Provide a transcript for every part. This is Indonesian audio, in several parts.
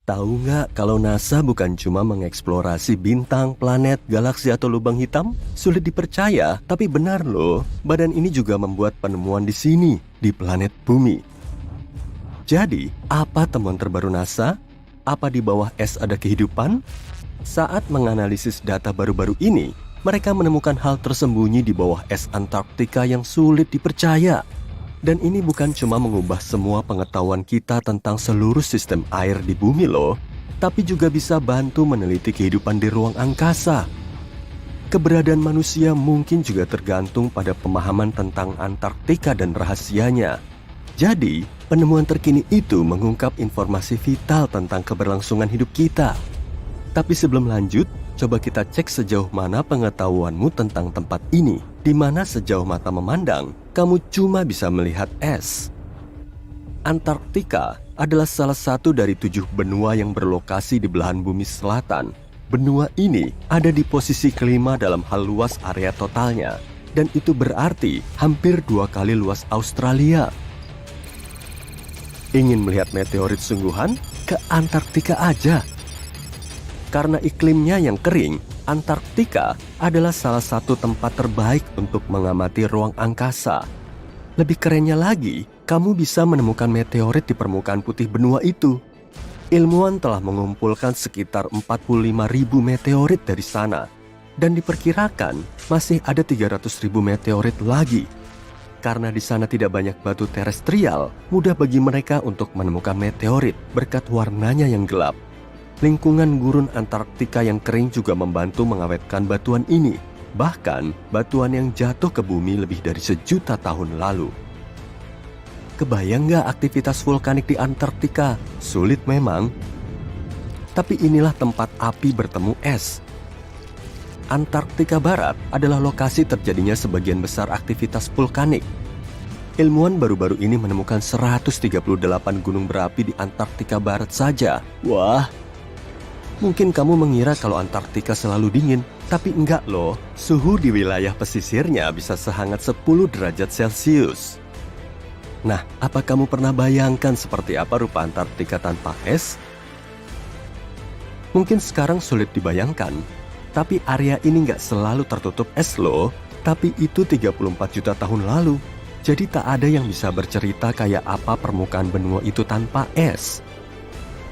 Tahu nggak kalau NASA bukan cuma mengeksplorasi bintang, planet, galaksi atau lubang hitam? Sulit dipercaya, tapi benar loh. Badan ini juga membuat penemuan di sini, di planet Bumi. Jadi, apa temuan terbaru NASA? Apa di bawah es ada kehidupan? Saat menganalisis data baru-baru ini, mereka menemukan hal tersembunyi di bawah es Antartika yang sulit dipercaya. Dan ini bukan cuma mengubah semua pengetahuan kita tentang seluruh sistem air di bumi loh, tapi juga bisa bantu meneliti kehidupan di ruang angkasa. Keberadaan manusia mungkin juga tergantung pada pemahaman tentang Antartika dan rahasianya. Jadi, penemuan terkini itu mengungkap informasi vital tentang keberlangsungan hidup kita. Tapi sebelum lanjut, coba kita cek sejauh mana pengetahuanmu tentang tempat ini, di mana sejauh mata memandang, kamu cuma bisa melihat es. Antartika adalah salah satu dari 7 benua yang berlokasi di belahan bumi selatan. Benua ini ada di posisi kelima dalam hal luas area totalnya, dan itu berarti hampir 2 kali luas Australia. Ingin melihat meteorit sungguhan? Ke Antartika aja. Karena iklimnya yang kering, Antartika adalah salah satu tempat terbaik untuk mengamati ruang angkasa. Lebih kerennya lagi, kamu bisa menemukan meteorit di permukaan putih benua itu. Ilmuwan telah mengumpulkan sekitar 45.000 meteorit dari sana, dan diperkirakan masih ada 300.000 meteorit lagi. Karena di sana tidak banyak batu terestrial, mudah bagi mereka untuk menemukan meteorit berkat warnanya yang gelap. Lingkungan gurun Antartika yang kering juga membantu mengawetkan batuan ini. Bahkan, batuan yang jatuh ke bumi lebih dari 1.000.000 tahun lalu. Kebayang nggak aktivitas vulkanik di Antartika? Sulit memang. Tapi inilah tempat api bertemu es. Antartika Barat adalah lokasi terjadinya sebagian besar aktivitas vulkanik. Ilmuwan baru-baru ini menemukan 138 gunung berapi di Antartika Barat saja. Wah! Mungkin kamu mengira kalau Antartika selalu dingin, tapi enggak loh. Suhu di wilayah pesisirnya bisa sehangat 10 derajat Celcius. Nah, apa kamu pernah bayangkan seperti apa rupa Antartika tanpa es? Mungkin sekarang sulit dibayangkan, tapi area ini nggak selalu tertutup es loh. Tapi itu 34 juta tahun lalu. Jadi tak ada yang bisa bercerita kayak apa permukaan benua itu tanpa es.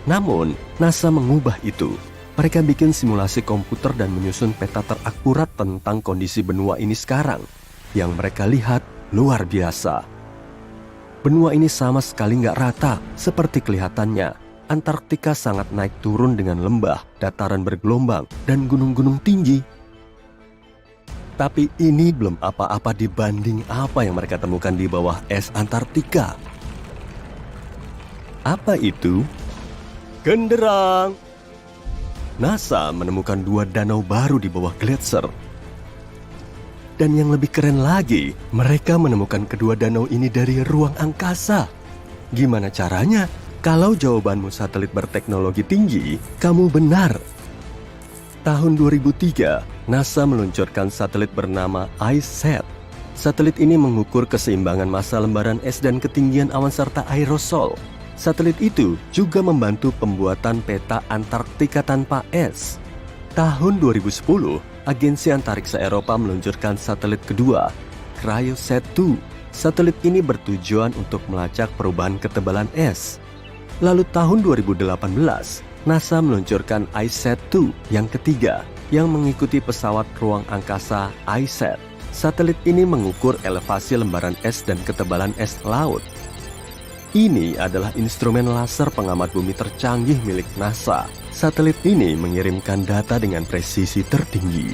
Namun, NASA mengubah itu. Mereka bikin simulasi komputer dan menyusun peta terakurat tentang kondisi benua ini sekarang. Yang mereka lihat luar biasa. Benua ini sama sekali nggak rata, seperti kelihatannya. Antartika sangat naik turun dengan lembah, dataran bergelombang, dan gunung-gunung tinggi. Tapi ini belum apa-apa dibanding apa yang mereka temukan di bawah es Antartika. Apa itu? Genderang! NASA menemukan 2 danau baru di bawah gletser. Dan yang lebih keren lagi, mereka menemukan kedua danau ini dari ruang angkasa. Gimana caranya? Kalau jawabanmu satelit berteknologi tinggi, kamu benar. Tahun 2003, NASA meluncurkan satelit bernama ICESat. Satelit ini mengukur keseimbangan massa lembaran es dan ketinggian awan serta aerosol. Satelit itu juga membantu pembuatan peta Antartika tanpa es. Tahun 2010, Agensi Antariksa Eropa meluncurkan satelit kedua, CryoSat-2. Satelit ini bertujuan untuk melacak perubahan ketebalan es. Lalu tahun 2018, NASA meluncurkan ICESat-2 yang ketiga, yang mengikuti pesawat ruang angkasa ICESat. Satelit ini mengukur elevasi lembaran es dan ketebalan es laut. Ini adalah instrumen laser pengamat bumi tercanggih milik NASA. Satelit ini mengirimkan data dengan presisi tertinggi.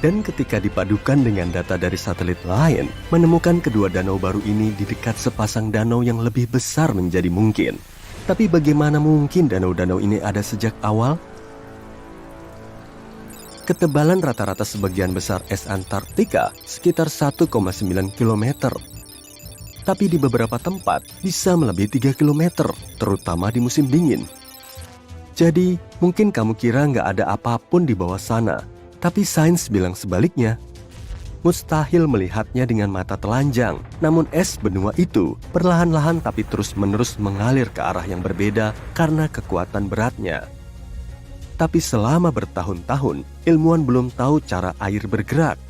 Dan ketika dipadukan dengan data dari satelit lain, menemukan kedua danau baru ini di dekat sepasang danau yang lebih besar menjadi mungkin. Tapi bagaimana mungkin danau-danau ini ada sejak awal? Ketebalan rata-rata sebagian besar es Antartika sekitar 1,9 km. Tapi di beberapa tempat bisa melebihi 3 km, terutama di musim dingin. Jadi, mungkin kamu kira nggak ada apapun di bawah sana, tapi sains bilang sebaliknya. mustahil melihatnya dengan mata telanjang. Namun es benua itu perlahan-lahan tapi terus-menerus mengalir ke arah yang berbeda karena kekuatan beratnya. Tapi selama bertahun-tahun, ilmuwan belum tahu cara air bergerak.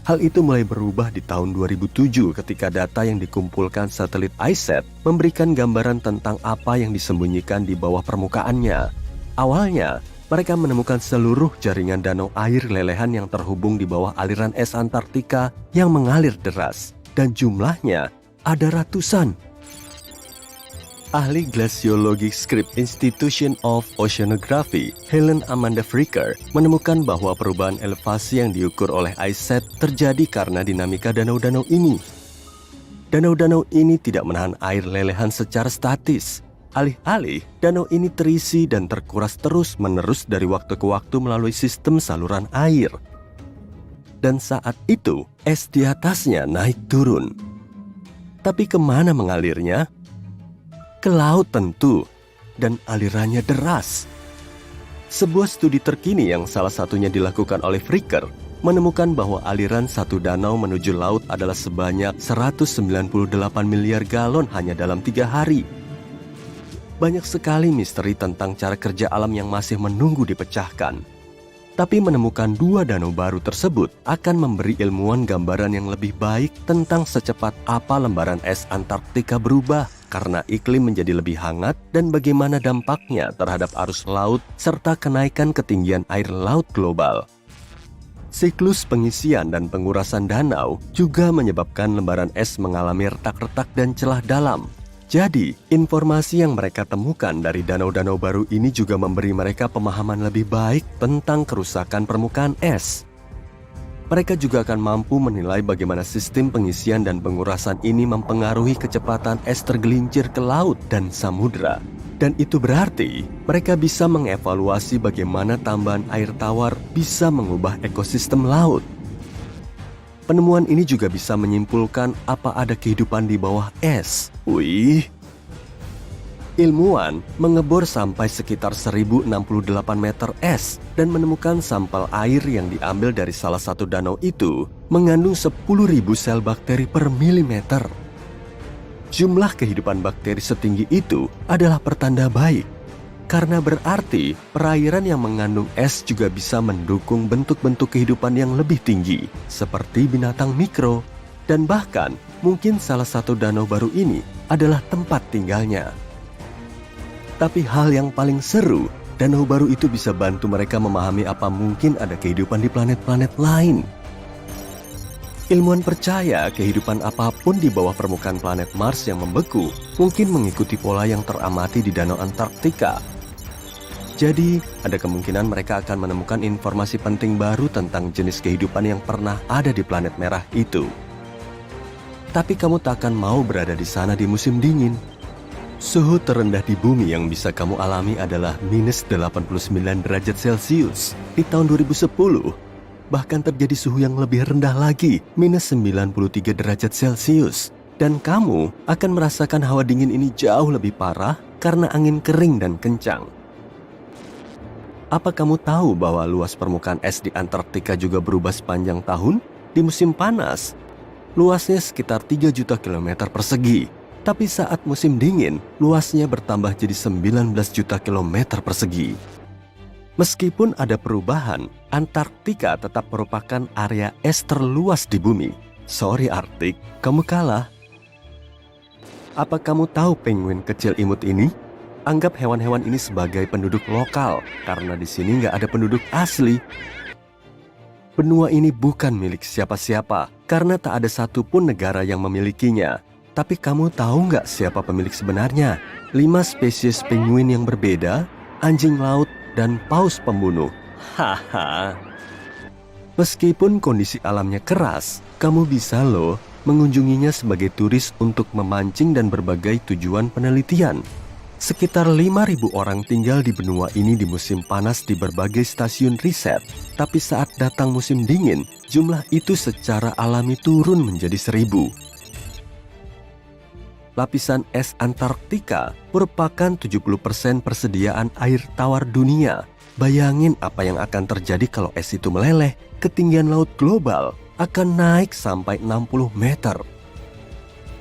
Hal itu mulai berubah di tahun 2007 ketika data yang dikumpulkan satelit ICET memberikan gambaran tentang apa yang disembunyikan di bawah permukaannya. Awalnya, mereka menemukan seluruh jaringan danau air lelehan yang terhubung di bawah aliran es Antartika yang mengalir deras, dan jumlahnya ada ratusan. Ahli glasiologi Scripps Institution of Oceanography, Helen Amanda Fricker, menemukan bahwa perubahan elevasi yang diukur oleh ICET terjadi karena dinamika danau-danau ini. Danau-danau ini tidak menahan air lelehan secara statis. Alih-alih, danau ini terisi dan terkuras terus-menerus dari waktu ke waktu melalui sistem saluran air. Dan saat itu, es di atasnya naik turun. Tapi kemana mengalirnya? Ke laut tentu, dan alirannya deras. Sebuah studi terkini yang salah satunya dilakukan oleh Fricker menemukan bahwa aliran satu danau menuju laut adalah sebanyak 198 miliar galon hanya dalam 3 hari. Banyak sekali misteri tentang cara kerja alam yang masih menunggu dipecahkan. Tapi menemukan 2 danau baru tersebut akan memberi ilmuwan gambaran yang lebih baik tentang secepat apa lembaran es Antartika berubah karena iklim menjadi lebih hangat dan bagaimana dampaknya terhadap arus laut serta kenaikan ketinggian air laut global. Siklus pengisian dan pengurasan danau juga menyebabkan lembaran es mengalami retak-retak dan celah dalam. Jadi, informasi yang mereka temukan dari danau-danau baru ini juga memberi mereka pemahaman lebih baik tentang kerusakan permukaan es. Mereka juga akan mampu menilai bagaimana sistem pengisian dan pengurasan ini mempengaruhi kecepatan es tergelincir ke laut dan samudera. Dan itu berarti mereka bisa mengevaluasi bagaimana tambahan air tawar bisa mengubah ekosistem laut. Penemuan ini juga bisa menyimpulkan apa ada kehidupan di bawah es. Wih! Ilmuwan mengebor sampai sekitar 1068 meter es dan menemukan sampel air yang diambil dari salah satu danau itu mengandung 10.000 sel bakteri per milimeter. Jumlah kehidupan bakteri setinggi itu adalah pertanda baik, karena berarti perairan yang mengandung es juga bisa mendukung bentuk-bentuk kehidupan yang lebih tinggi, seperti binatang mikro, dan bahkan mungkin salah satu danau baru ini adalah tempat tinggalnya. Tapi hal yang paling seru, danau baru itu bisa bantu mereka memahami apa mungkin ada kehidupan di planet-planet lain. Ilmuwan percaya kehidupan apapun di bawah permukaan planet Mars yang membeku mungkin mengikuti pola yang teramati di danau Antartika. Jadi, ada kemungkinan mereka akan menemukan informasi penting baru tentang jenis kehidupan yang pernah ada di planet merah itu. Tapi kamu tak akan mau berada di sana di musim dingin. Suhu terendah di bumi yang bisa kamu alami adalah minus 89 derajat Celcius di tahun 2010. Bahkan terjadi suhu yang lebih rendah lagi, minus 93 derajat Celcius. Dan kamu akan merasakan hawa dingin ini jauh lebih parah karena angin kering dan kencang. Apa kamu tahu bahwa luas permukaan es di Antartika juga berubah sepanjang tahun? Di musim panas, luasnya sekitar 3 juta kilometer persegi. Tapi saat musim dingin, luasnya bertambah jadi 19 juta kilometer persegi. Meskipun ada perubahan, Antartika tetap merupakan area es terluas di bumi. Sorry Arktik, kamu kalah. Apa kamu tahu penguin kecil imut ini? Anggap hewan-hewan ini sebagai penduduk lokal, karena di sini nggak ada penduduk asli. Benua ini bukan milik siapa-siapa, karena tak ada satupun negara yang memilikinya. Tapi kamu tahu nggak siapa pemilik sebenarnya? 5 spesies penguin yang berbeda, anjing laut, dan paus pembunuh. Haha. Meskipun kondisi alamnya keras, kamu bisa loh mengunjunginya sebagai turis untuk memancing dan berbagai tujuan penelitian. Sekitar 5.000 orang tinggal di benua ini di musim panas di berbagai stasiun riset. Tapi saat datang musim dingin, jumlah itu secara alami turun menjadi 1.000. Lapisan es Antartika merupakan 70% persediaan air tawar dunia. Bayangin apa yang akan terjadi kalau es itu meleleh. Ketinggian laut global akan naik sampai 60 meter.